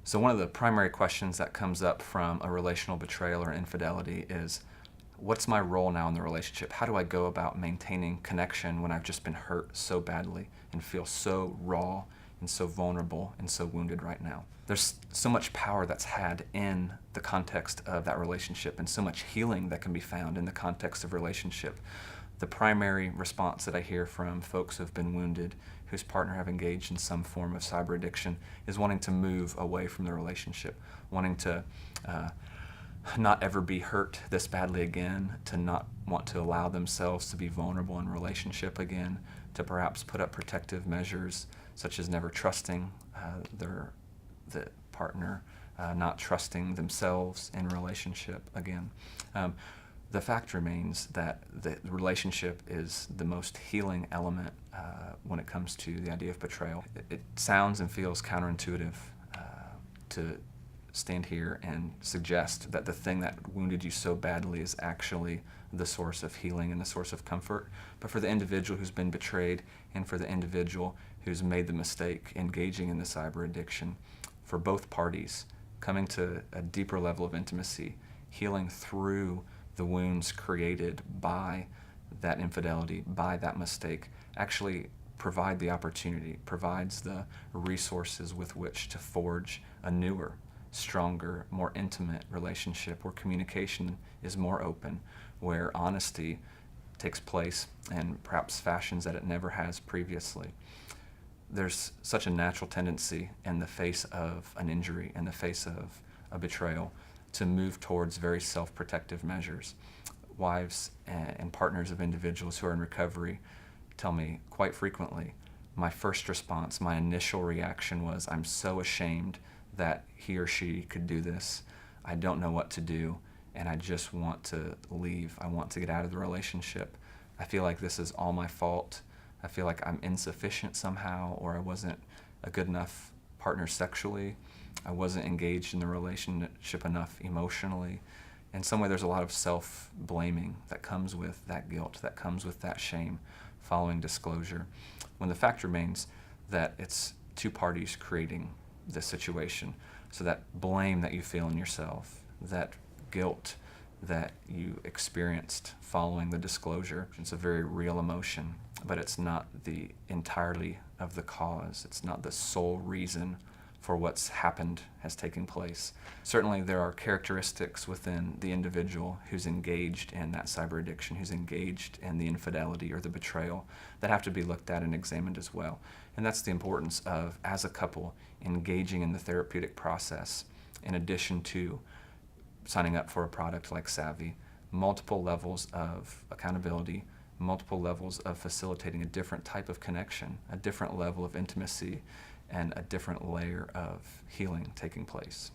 So one of the primary questions that comes up from a relational betrayal or infidelity is, what's my role now in the relationship? How do I go about maintaining connection when I've just been hurt so badly and feel so raw and so vulnerable and so wounded right now? There's so much power that's had in the context of that relationship and so much healing that can be found in the context of relationship. The primary response that I hear from folks who have been wounded, whose partner have engaged in some form of cyber addiction, is wanting to move away from the relationship, wanting to not ever be hurt this badly again, to not want to allow themselves to be vulnerable in relationship again, to perhaps put up protective measures such as never trusting the partner, not trusting themselves in relationship again. The fact remains that the relationship is the most healing element when it comes to the idea of betrayal. It sounds and feels counterintuitive to stand here and suggest that the thing that wounded you so badly is actually the source of healing and the source of comfort. But for the individual who's been betrayed and for the individual who's made the mistake engaging in the cyber addiction, for both parties, coming to a deeper level of intimacy, healing through the wounds created by that infidelity, by that mistake, actually provide the opportunity, provides the resources with which to forge a newer, stronger, more intimate relationship where communication is more open, where honesty takes place in perhaps fashions that it never has previously. There's such a natural tendency in the face of an injury, in the face of a betrayal, to move towards very self-protective measures. Wives and partners of individuals who are in recovery tell me quite frequently, my first response, my initial reaction was, I'm so ashamed that he or she could do this. I don't know what to do, and I just want to leave. I want to get out of the relationship. I feel like this is all my fault. I feel like I'm insufficient somehow, or I wasn't a good enough partner sexually. I wasn't engaged in the relationship enough emotionally. In some way, there's a lot of self-blaming that comes with that guilt, that comes with that shame following disclosure, when the fact remains that it's two parties creating this situation. So that blame that you feel in yourself, that guilt that you experienced following the disclosure, it's a very real emotion, but it's not the entirety of the cause. It's not the sole reason for what's happened has taken place. Certainly there are characteristics within the individual who's engaged in that cyber addiction, who's engaged in the infidelity or the betrayal, that have to be looked at and examined as well. And that's the importance of, as a couple, engaging in the therapeutic process in addition to signing up for a product like Saavi. Multiple levels of accountability, multiple levels of facilitating a different type of connection, a different level of intimacy, and a different layer of healing taking place.